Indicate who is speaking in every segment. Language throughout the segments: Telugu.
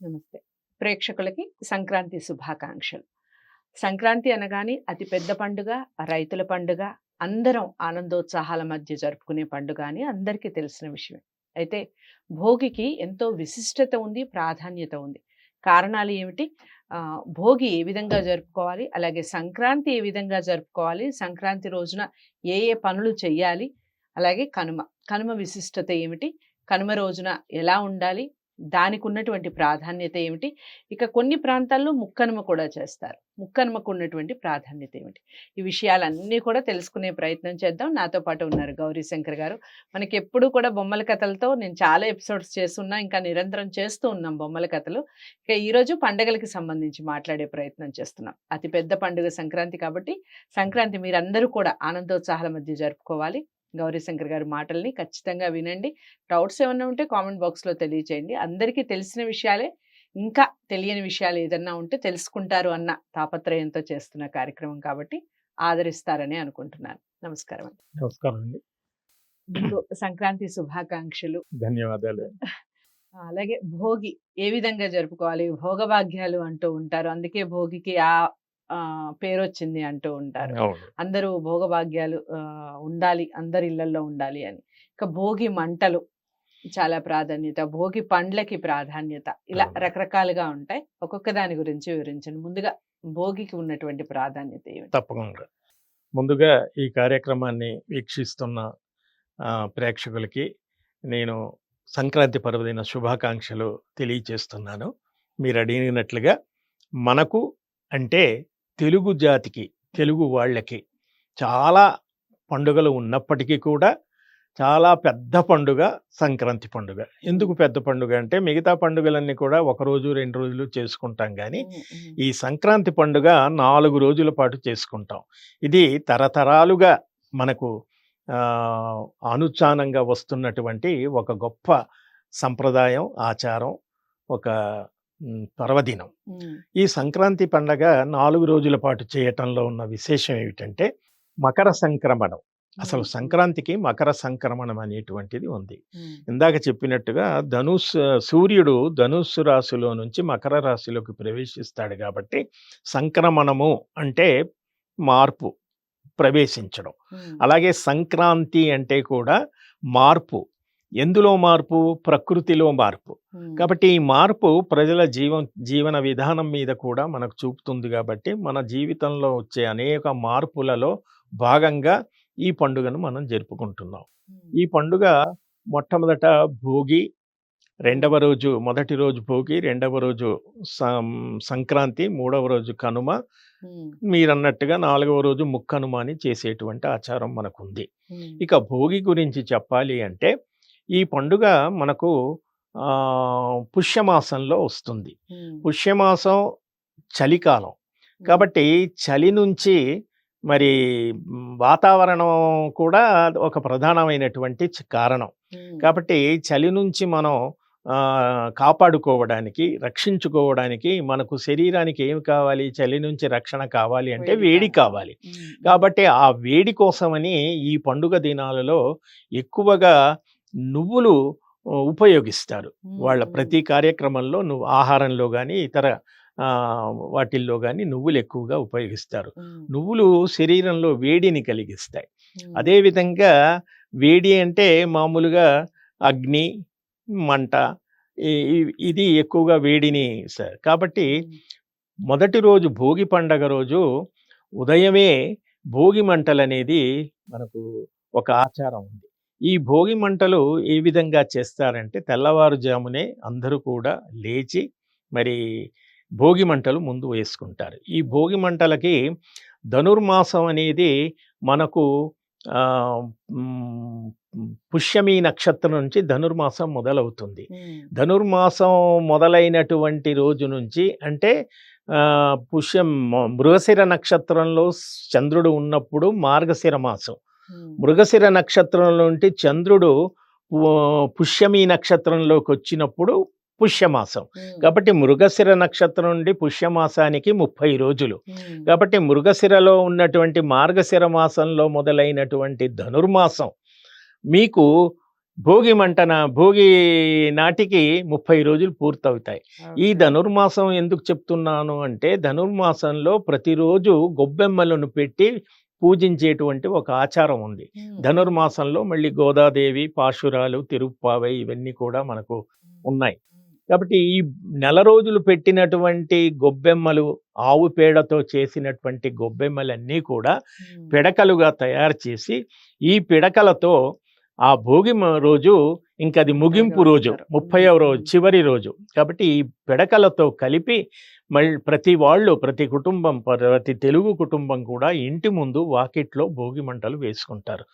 Speaker 1: నమస్తే. ప్రేక్షకులకి సంక్రాంతి శుభాకాంక్షలు. సంక్రాంతి అనగానే అతి పెద్ద పండుగ, రైతుల పండుగ. అందరం ఆనందోత్సాహాల మధ్య జరుపుకునే పండుగ అని అందరికీ తెలిసిన విషయమే. అయితే భోగికి ఎంతో విశిష్టత ఉంది, ప్రాధాన్యత ఉంది. కారణాలు ఏమిటి? భోగి ఏ విధంగా జరుపుకోవాలి? అలాగే సంక్రాంతి ఏ విధంగా జరుపుకోవాలి? సంక్రాంతి రోజున ఏ ఏ పనులు చెయ్యాలి? అలాగే కనుమ. కనుమ విశిష్టత ఏమిటి? కనుమ రోజున ఎలా ఉండాలి? దానికున్నటువంటి ప్రాధాన్యత ఏమిటి? ఇక కొన్ని ప్రాంతాల్లో ముక్కనుమ కూడా చేస్తారు. ముక్కనుమకు ఉన్నటువంటి ప్రాధాన్యత ఏమిటి? ఈ విషయాలన్నీ కూడా తెలుసుకునే ప్రయత్నం చేద్దాం. నాతో పాటు ఉన్నారు గౌరీశంకర్ గారు. మనకెప్పుడూ కూడా బొమ్మల కథలతో నేను చాలా ఎపిసోడ్స్ చేస్తున్నా. ఇంకా నిరంతరం చేస్తూ ఉన్నాం బొమ్మల కథలు. ఇక ఈరోజు పండగలకి సంబంధించి మాట్లాడే ప్రయత్నం చేస్తున్నాం. అతి పెద్ద పండుగ సంక్రాంతి కాబట్టి, సంక్రాంతి మీరందరూ కూడా ఆనందోత్సాహాల మధ్య జరుపుకోవాలి. గౌరీశంకర్ గారి మాటల్ని ఖచ్చితంగా వినండి. డౌట్స్ ఏమన్నా ఉంటే కామెంట్ బాక్స్‌లో తెలియచేయండి. అందరికీ తెలిసిన విషయాలే, ఇంకా తెలియని విషయాలు ఏదన్నా ఉంటే తెలుసుకుంటారు అన్న తాపత్రయంతో చేస్తున్న కార్యక్రమం కాబట్టి ఆదరిస్తారని అనుకుంటున్నాను. నమస్కారం అండి.
Speaker 2: నమస్కారం అండి.
Speaker 1: ముందు సంక్రాంతి శుభాకాంక్షలు.
Speaker 2: ధన్యవాదాలు.
Speaker 1: అలాగే భోగి ఏ విధంగా జరుపుకోవాలి? భోగభాగ్యాలు అంటూ ఉంటారు. అందుకే భోగికి పేరొచ్చింది అంటూ ఉంటారు.
Speaker 2: అవును.
Speaker 1: అందరూ భోగభాగ్యాలు ఉండాలి, అందరి ఇళ్లల్లో ఉండాలి అని. ఇక భోగి మంటలు చాలా ప్రాధాన్యత, భోగి పండ్లకి ప్రాధాన్యత, ఇలా
Speaker 2: అవును.
Speaker 1: రకరకాలుగా ఉంటాయి. ఒక్కొక్క దాని గురించి వివరించండి. ముందుగా భోగికి ఉన్నటువంటి ప్రాధాన్యత ఏమిటి?
Speaker 2: తప్పకుండా. ముందుగా ఈ కార్యక్రమాన్ని వీక్షిస్తున్న ప్రేక్షకులకి నేను సంక్రాంతి పర్వదిన శుభాకాంక్షలు తెలియచేస్తున్నాను. మీరు అడిగినట్లుగా మనకు అంటే తెలుగు జాతికి, తెలుగు వాళ్ళకి చాలా పండుగలు ఉన్నప్పటికీ కూడా చాలా పెద్ద పండుగ సంక్రాంతి పండుగ. ఎందుకు పెద్ద పండుగ అంటే మిగతా పండుగలన్నీ కూడా 1 రోజు, 2 రోజులు చేసుకుంటాం గానీ, ఈ సంక్రాంతి పండుగ 4 రోజుల పాటు చేసుకుంటాం. ఇది తరతరాలుగా మనకు అనుచానంగా వస్తున్నటువంటి ఒక గొప్ప సంప్రదాయం, ఆచారం, ఒక పర్వదినం. ఈ సంక్రాంతి పండగ 4 రోజుల పాటు చేయటంలో ఉన్న విశేషం ఏమిటంటే మకర సంక్రమణం. అసలు సంక్రాంతికి మకర సంక్రమణం అనేటువంటిది ఉంది. ఇందాక చెప్పినట్టుగా సూర్యుడు ధనుస్సు రాశిలో నుంచి మకర రాశిలోకి ప్రవేశిస్తాడు కాబట్టి సంక్రమణము అంటే మార్పు, ప్రవేశించడం. అలాగే సంక్రాంతి అంటే కూడా మార్పు. ఎందులో మార్పు? ప్రకృతిలో మార్పు. కాబట్టి ఈ మార్పు ప్రజల జీవన విధానం మీద కూడా మనకు చూపుతుంది కాబట్టి మన జీవితంలో వచ్చే అనేక మార్పులలో భాగంగా ఈ పండుగను మనం జరుపుకుంటున్నాం. ఈ పండుగ మొట్టమొదట భోగి, మొదటి రోజు భోగి, రెండవ రోజు సంక్రాంతి, మూడవ రోజు కనుమ, మీరన్నట్టుగా 4వ రోజు ముక్కనుమ అని చేసేటువంటి ఆచారం మనకుంది. ఇక భోగి గురించి చెప్పాలి అంటే ఈ పండుగ మనకు పుష్యమాసంలో వస్తుంది. పుష్యమాసం చలికాలం కాబట్టి చలి నుంచి మరి వాతావరణం కూడా ఒక ప్రధానమైనటువంటి కారణం. కాబట్టి చలి నుంచి మనం కాపాడుకోవడానికి, రక్షించుకోవడానికి మనకు శరీరానికి ఏమి కావాలి? చలి నుంచి రక్షణ కావాలి అంటే వేడి కావాలి. కాబట్టి ఆ వేడి కోసమని ఈ పండుగ దినాలలో ఎక్కువగా నువ్వులు ఉపయోగిస్తారు. వాళ్ళ ప్రతి కార్యక్రమంలో ఆహారంలో కానీ ఇతర వాటిల్లో కానీ నువ్వులు ఎక్కువగా ఉపయోగిస్తారు. నువ్వులు శరీరంలో వేడిని కలిగిస్తాయి. అదేవిధంగా వేడి అంటే మామూలుగా అగ్ని, మంట, ఇది ఎక్కువగా వేడిని ఇస్తారు. కాబట్టి మొదటి రోజు భోగి పండగ రోజు ఉదయమే భోగి మంటలు అనేది మనకు ఒక ఆచారం ఉంది. ఈ భోగి మంటలు ఏ విధంగా చేస్తారంటే తెల్లవారుజామునే అందరూ కూడా లేచి మరి భోగి మంటలు ముందు వేసుకుంటారు. ఈ భోగి మంటలకి ధనుర్మాసం అనేది మనకు పుష్యమి నక్షత్రం నుంచి ధనుర్మాసం మొదలవుతుంది. ధనుర్మాసం మొదలైనటువంటి రోజు నుంచి అంటే మృగశిర నక్షత్రంలో చంద్రుడు ఉన్నప్పుడు మార్గశిర మాసం, మృగశిర నక్షత్రంలో నుండి చంద్రుడు పుష్యమి నక్షత్రంలోకి వచ్చినప్పుడు పుష్యమాసం. కాబట్టి మృగశిర నక్షత్రం నుండి పుష్యమాసానికి 30 రోజులు. కాబట్టి మృగశిరలో ఉన్నటువంటి మార్గశిర మాసంలో మొదలైనటువంటి ధనుర్మాసం మీకు భోగి నాటికి 30 రోజులు పూర్తవుతాయి. ఈ
Speaker 1: ఓకే.
Speaker 2: ధనుర్మాసం ఎందుకు చెప్తున్నాను అంటే, ధనుర్మాసంలో ప్రతిరోజు గొబ్బెమ్మలను పెట్టి పూజించేటువంటి ఒక ఆచారం ఉంది. ధనుర్మాసంలో మళ్ళీ గోదాదేవి, పాశురాలు, తిరుప్పావై ఇవన్నీ కూడా మనకు ఉన్నాయి. కాబట్టి ఈ నెల రోజులు పెట్టినటువంటి గొబ్బెమ్మలు, ఆవు పేడతో చేసినటువంటి గొబ్బెమ్మలన్నీ కూడా పిడకలుగా తయారు చేసి, ఈ పిడకలతో ఆ భోగి రోజు ఇంకది ముగింపు రోజు, 30వ రోజు, చివరి రోజు. కాబట్టి ఈ పిడకలతో కలిపి ప్రతి కుటుంబం, ప్రతి తెలుగు కుటుంబం కూడా ఇంటి ముందు వాకిట్లో భోగి మంటలు వేసుకుంటారు.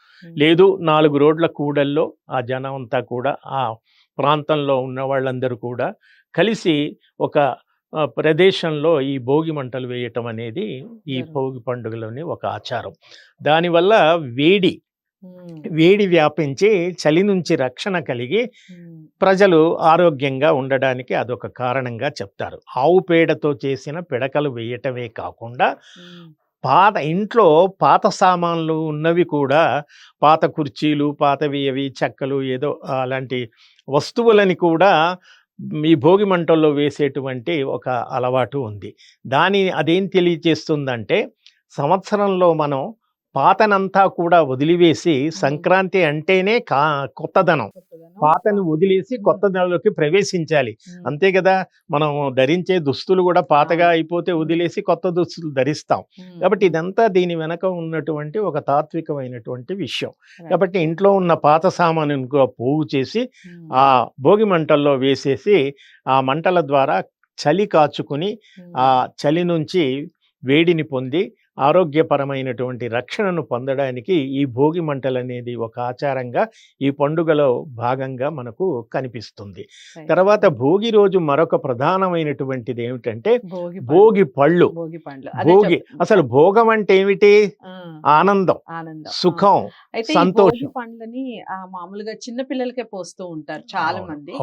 Speaker 2: లేదు 4 రోడ్ల కూడల్లో ఆ జనం అంతా కూడా, ఆ ప్రాంతంలో ఉన్న వాళ్ళందరూ కూడా కలిసి ఒక ప్రదేశంలో ఈ భోగి మంటలు వేయటం అనేది ఈ భోగి పండుగలోని ఒక ఆచారం. దానివల్ల వేడి వ్యాపించి చలి నుంచి రక్షణ కలిగి ప్రజలు ఆరోగ్యంగా ఉండడానికి అదొక కారణంగా చెప్తారు. ఆవు పేడతో చేసిన పిడకలు వేయటమే కాకుండా ఇంట్లో పాత సామాన్లు ఉన్నవి కూడా, పాత కుర్చీలు, పాతవి అవి చెక్కలు ఏదో అలాంటి వస్తువులని కూడా ఈ భోగి మంటల్లో వేసేటువంటి ఒక అలవాటు ఉంది. అదేం తెలియచేస్తుందంటే, సంవత్సరంలో మనం పాతనంతా కూడా వదిలివేసి, సంక్రాంతి అంటేనే కొత్తదనం. పాతను వదిలేసి కొత్తదనంలోకి ప్రవేశించాలి. అంతే కదా, మనం ధరించే దుస్తులు కూడా పాతగా అయిపోతే వదిలేసి కొత్త దుస్తులు ధరిస్తాం. కాబట్టి ఇదంతా దీని వెనక ఉన్నటువంటి ఒక తాత్వికమైనటువంటి విషయం. కాబట్టి ఇంట్లో ఉన్న పాత సామానును పోగు చేసి ఆ భోగి మంటల్లో వేసేసి, ఆ మంటల ద్వారా చలి కాచుకుని, ఆ చలి నుంచి వేడిని పొంది ఆరోగ్యపరమైనటువంటి రక్షణను పొందడానికి ఈ భోగి మంటలు అనేది ఒక ఆచారంగా ఈ పండుగలో భాగంగా మనకు కనిపిస్తుంది. తర్వాత భోగి రోజు మరొక ప్రధానమైనటువంటి ఏమిటంటే భోగి పళ్ళు. భోగి అసలు భోగం అంటే ఏమిటి? ఆనందం, సుఖం, సంతోషం.
Speaker 1: పండ్లని మామూలుగా చిన్న పిల్లలకే పోస్తూ ఉంటారు చాలా మంది.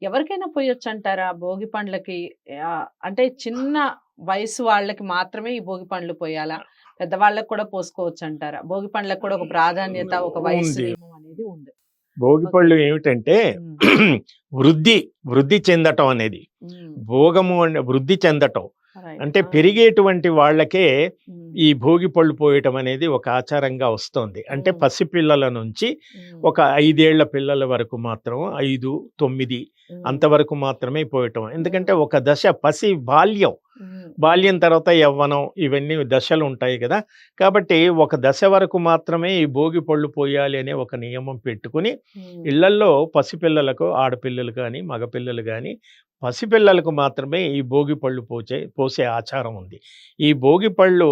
Speaker 1: ఎవరికైనా పోయొచ్చు అంటారా భోగి పండ్లకి? అంటే చిన్న వయసు వాళ్ళకి మాత్రమే ఈ భోగి పండ్లు పోయాలా? పెద్దవాళ్ళకి కూడా పోసుకోవచ్చు అంటారా? భోగి పండ్లకు కూడా ఒక ప్రాధాన్యత, ఒక వయసు అనేది ఉంది.
Speaker 2: భోగి పళ్ళు ఏమిటంటే వృద్ధి చెందటం అనేది. భోగము అంటే వృద్ధి చెందటం అంటే పెరిగేటువంటి వాళ్ళకే ఈ భోగి పళ్ళు పోయటం అనేది ఒక ఆచారంగా వస్తుంది. అంటే పసిపిల్లల నుంచి ఒక 5 ఏళ్ల పిల్లల వరకు మాత్రం, 5, 9 అంతవరకు మాత్రమే పోయటం. ఎందుకంటే ఒక దశ బాల్యం తర్వాత యవ్వనం, ఇవన్నీ దశలు ఉంటాయి కదా. కాబట్టి ఒక దశ వరకు మాత్రమే ఈ భోగి పళ్ళు పోయాలి అనే ఒక నియమం పెట్టుకుని ఇళ్లల్లో పసిపిల్లలకు, ఆడపిల్లలు కానీ మగపిల్లలు కానీ, పసిపిల్లలకు మాత్రమే ఈ భోగి పళ్ళు పోసే ఆచారం ఉంది. ఈ భోగి పళ్ళు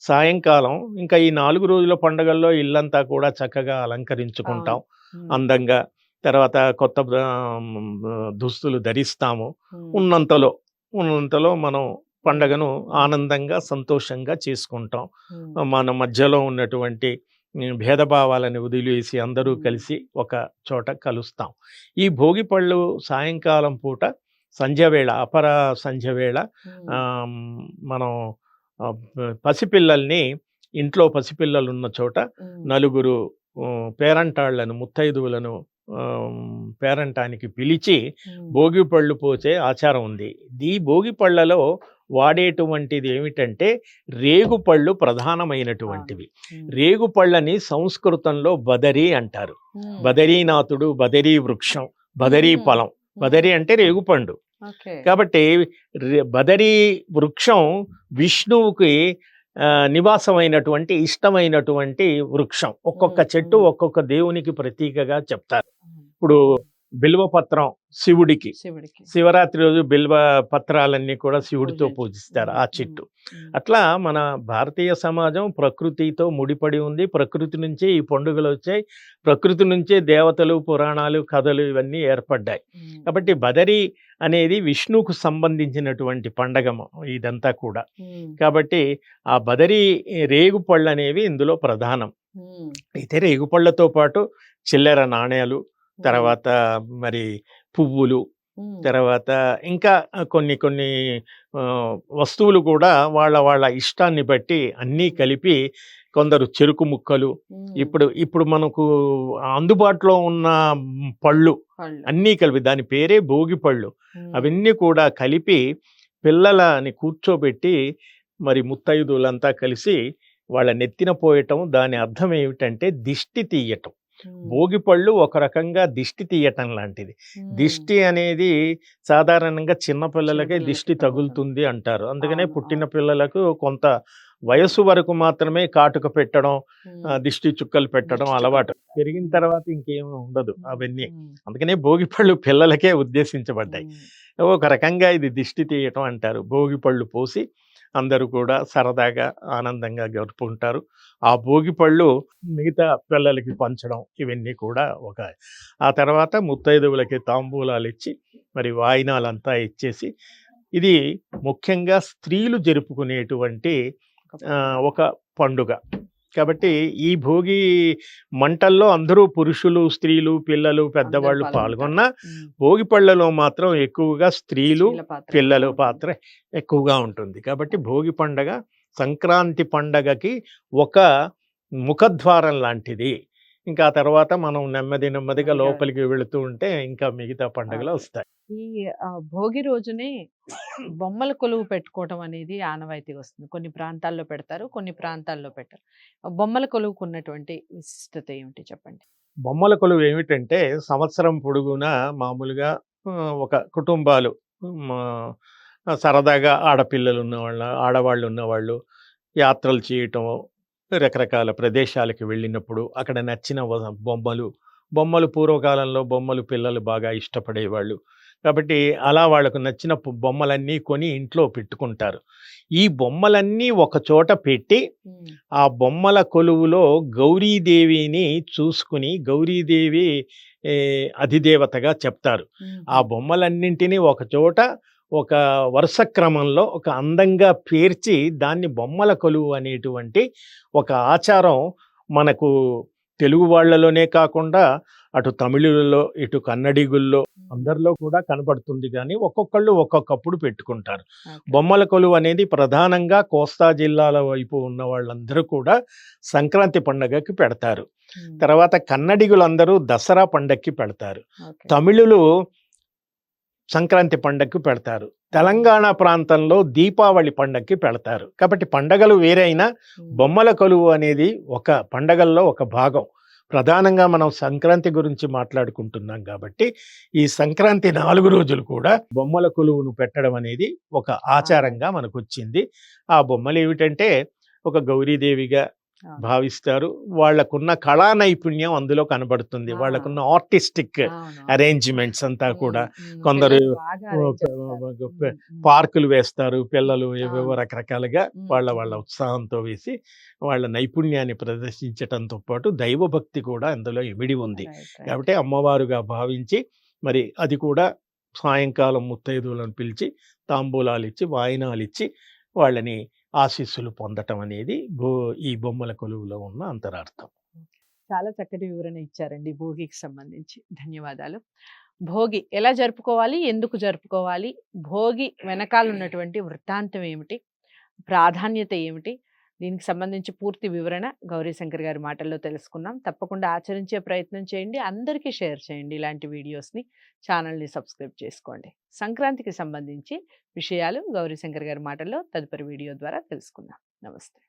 Speaker 2: సాయంకాలం, ఇంకా ఈ 4 రోజుల పండుగల్లో ఇల్లంతా కూడా చక్కగా అలంకరించుకుంటాం అందంగా. తర్వాత కొత్త దుస్తులు ధరిస్తాము. ఉన్నంతలో మనం పండగను ఆనందంగా, సంతోషంగా చేసుకుంటాం. మన మధ్యలో ఉన్నటువంటి భేదభావాలను వదిలేసి అందరూ కలిసి ఒక చోట కలుస్తాం. ఈ భోగి పళ్ళు సాయంకాలం పూట సంధ్యవేళ, అపర సంధ్యవేళ మనం పసిపిల్లల్ని, ఇంట్లో పసిపిల్లలు ఉన్న చోట నలుగురు పేరంటాళ్లను, ముత్తైదువులను పేరంటానికి పిలిచి భోగి పళ్ళు పోసే ఆచారం ఉంది. ఈ భోగి పళ్ళలో వాడేటువంటిది ఏమిటంటే రేగుపళ్ళు ప్రధానమైనటువంటివి. రేగుపళ్ళని సంస్కృతంలో బదరీ అంటారు. బదరీనాథుడు, బదరీ వృక్షం, బదరీ ఫలం. బదరీ అంటే రేగుపండు. కాబట్టి బదరీ వృక్షం విష్ణువుకి నివాసమైనటువంటి, ఇష్టమైనటువంటి వృక్షం. ఒక్కొక్క చెట్టు ఒక్కొక్క దేవునికి ప్రతీకగా చెప్తారు. ఇప్పుడు బిల్వపత్రం శివుడికి, శివరాత్రి రోజు బిల్వ పత్రాలన్నీ కూడా శివుడితో పూజిస్తారు ఆ చెట్టు. అట్లా మన భారతీయ సమాజం ప్రకృతితో ముడిపడి ఉంది. ప్రకృతి నుంచే ఈ పండుగలు వచ్చాయి. ప్రకృతి నుంచే దేవతలు, పురాణాలు, కథలు ఇవన్నీ ఏర్పడ్డాయి. కాబట్టి బదరి అనేది విష్ణువుకు సంబంధించినటువంటి పండగ ఇదంతా కూడా. కాబట్టి ఆ బదరి రేగుపళ్ళు అనేవి ఇందులో ప్రధానం. అయితే రేగుపళ్ళతో పాటు చిల్లర నాణేలు, తర్వాత మరి పువ్వులు, తర్వాత ఇంకా కొన్ని వస్తువులు కూడా వాళ్ళ ఇష్టాన్ని బట్టి అన్నీ కలిపి కొందరు చెరుకు ముక్కలు. ఇప్పుడు మనకు అందుబాటులో ఉన్న పళ్ళు అన్నీ కలిపి, దాని పేరే భోగి పళ్ళు, అవన్నీ కూడా కలిపి పిల్లలని కూర్చోబెట్టి మరి ముత్తైదువులంతా కలిసి వాళ్ళ నెత్తిన పోయటం. దాని అర్థం ఏమిటంటే దిష్టి తీయటం. భోగి పళ్ళు ఒక రకంగా దిష్టి తీయటం లాంటిది. దిష్టి అనేది సాధారణంగా చిన్న పిల్లలకే దిష్టి తగులుతుంది అంటారు. అందుకనే పుట్టిన పిల్లలకు కొంత వయస్సు వరకు మాత్రమే కాటుక పెట్టడం, దిష్టి చుక్కలు పెట్టడం అలవాటు. పెరిగిన తర్వాత ఇంకేమీ ఉండదు అవన్నీ. అందుకనే భోగి పళ్ళు పిల్లలకే ఉద్దేశించబడ్డాయి. ఒక రకంగా ఇది దిష్టి తీయటం అంటారు. భోగి పళ్ళు పోసి అందరూ కూడా సరదాగా ఆనందంగా గడుపుకుంటారు. ఆ భోగి పళ్ళు మిగతా పిల్లలకి పంచడం ఇవన్నీ కూడా ఒక. ఆ తర్వాత ముత్తైదువులకి తాంబూలాలు ఇచ్చి మరి వాయినాలంతా ఇచ్చేసి, ఇది ముఖ్యంగా స్త్రీలు జరుపుకునేటువంటి ఒక పండుగ. కాబట్టి ఈ భోగి మంటల్లో అందరూ పురుషులు, స్త్రీలు, పిల్లలు, పెద్దవాళ్ళు పాల్గొన్న భోగి పళ్ళలో మాత్రం ఎక్కువగా స్త్రీలు, పిల్లల పాత్ర ఎక్కువగా ఉంటుంది. కాబట్టి భోగి పండగ సంక్రాంతి పండగకి ఒక ముఖద్వారం లాంటిది. ఇంకా ఆ తర్వాత మనం నెమ్మదిగా లోపలికి వెళుతూ ఉంటే ఇంకా మిగతా పండుగలు వస్తాయి.
Speaker 1: ఈ భోగి రోజునే బొమ్మల కొలువు పెట్టుకోవటం అనేది ఆనవాయితీ వస్తుంది. కొన్ని ప్రాంతాల్లో పెడతారు, కొన్ని ప్రాంతాల్లో పెట్టరు. బొమ్మల కొలువుకు ఉన్నటువంటి విశిష్టత ఏమిటి చెప్పండి?
Speaker 2: బొమ్మల కొలువు ఏమిటంటే సంవత్సరం పొడుగునా మామూలుగా ఒక కుటుంబాలు సరదాగా ఆడపిల్లలు ఉన్నవాళ్ళ, ఆడవాళ్ళు ఉన్నవాళ్ళు యాత్రలు చేయటం, రకరకాల ప్రదేశాలకు వెళ్ళినప్పుడు అక్కడ నచ్చిన బొమ్మలు పూర్వకాలంలో బొమ్మలు పిల్లలు బాగా ఇష్టపడేవాళ్ళు. కాబట్టి అలా వాళ్ళకు నచ్చిన బొమ్మలన్నీ కొని ఇంట్లో పెట్టుకుంటారు. ఈ బొమ్మలన్నీ ఒక చోట పెట్టి ఆ బొమ్మల కొలువులో గౌరీదేవిని చూసుకుని, గౌరీదేవి అధిదేవతగా చెప్తారు. ఆ బొమ్మలన్నింటినీ ఒక చోట ఒక వరుస క్రమంలో ఒక అందంగా పేర్చి దాన్ని బొమ్మల కొలువు అనేటువంటి ఒక ఆచారం మనకు తెలుగు వాళ్ళలోనే కాకుండా అటు తమిళులలో, ఇటు కన్నడిగుల్లో అందరిలో కూడా కనపడుతుంది. కానీ ఒక్కొక్కళ్ళు ఒక్కొక్కప్పుడు పెట్టుకుంటారు. బొమ్మల కొలువు అనేది ప్రధానంగా కోస్తా జిల్లాల వైపు ఉన్న వాళ్ళందరూ కూడా సంక్రాంతి పండగకి పెడతారు. తర్వాత కన్నడిగులందరూ దసరా పండగకి పెడతారు. తమిళులు సంక్రాంతి పండగకి పెడతారు. తెలంగాణ ప్రాంతంలో దీపావళి పండగకి పెడతారు. కాబట్టి పండగలు వేరైనా బొమ్మల కొలువు అనేది ఒక పండగల్లో ఒక భాగం. ప్రధానంగా మనం సంక్రాంతి గురించి మాట్లాడుకుంటున్నాం కాబట్టి ఈ సంక్రాంతి 4 రోజులు కూడా బొమ్మల కొలువును పెట్టడం అనేది ఒక ఆచారంగా మనకు వచ్చింది. ఆ బొమ్మలు ఏమిటంటే ఒక గౌరీదేవిగా భావిస్తారు. వాళ్ళకున్న కళా నైపుణ్యం అందులో కనబడుతుంది. వాళ్ళకున్న ఆర్టిస్టిక్ అరేంజ్మెంట్స్ అంతా కూడా. కొందరు పార్కులు వేస్తారు, పిల్లలు ఏవేవో రకరకాలుగా వాళ్ళ ఉత్సాహంతో వేసి వాళ్ళ నైపుణ్యాన్ని ప్రదర్శించటంతో పాటు దైవభక్తి కూడా అందులో ఇమిడి ఉంది. కాబట్టి అమ్మవారుగా భావించి మరి అది కూడా సాయంకాలం ముత్తైదువులను పిలిచి తాంబూలాలు ఇచ్చి, వాయినాలు ఇచ్చి వాళ్ళని ఆశీస్సులు పొందటం అనేది ఈ బొమ్మల కొలువులో ఉన్న అంతరార్థం.
Speaker 1: చాలా చక్కటి వివరణ ఇచ్చారండి భోగికి సంబంధించి. ధన్యవాదాలు. భోగి ఎలా జరుపుకోవాలి, ఎందుకు జరుపుకోవాలి, భోగి వెనకాల ఉన్నటువంటి వృత్తాంతం ఏమిటి, ప్రాధాన్యత ఏమిటి, దీనికి సంబంధించి పూర్తి వివరణ గౌరీశంకర్ గారి మాటల్లో తెలుసుకున్నాం. తప్పకుండా ఆచరించే ప్రయత్నం చేయండి, అందరికీ షేర్ చేయండి ఇలాంటి వీడియోస్ని. ఛానల్ని సబ్స్క్రైబ్ చేసుకోండి. సంక్రాంతికి సంబంధించి విషయాలు గౌరీశంకర్ గారి మాటల్లో తదుపరి వీడియో ద్వారా తెలుసుకుందాం. నమస్తే.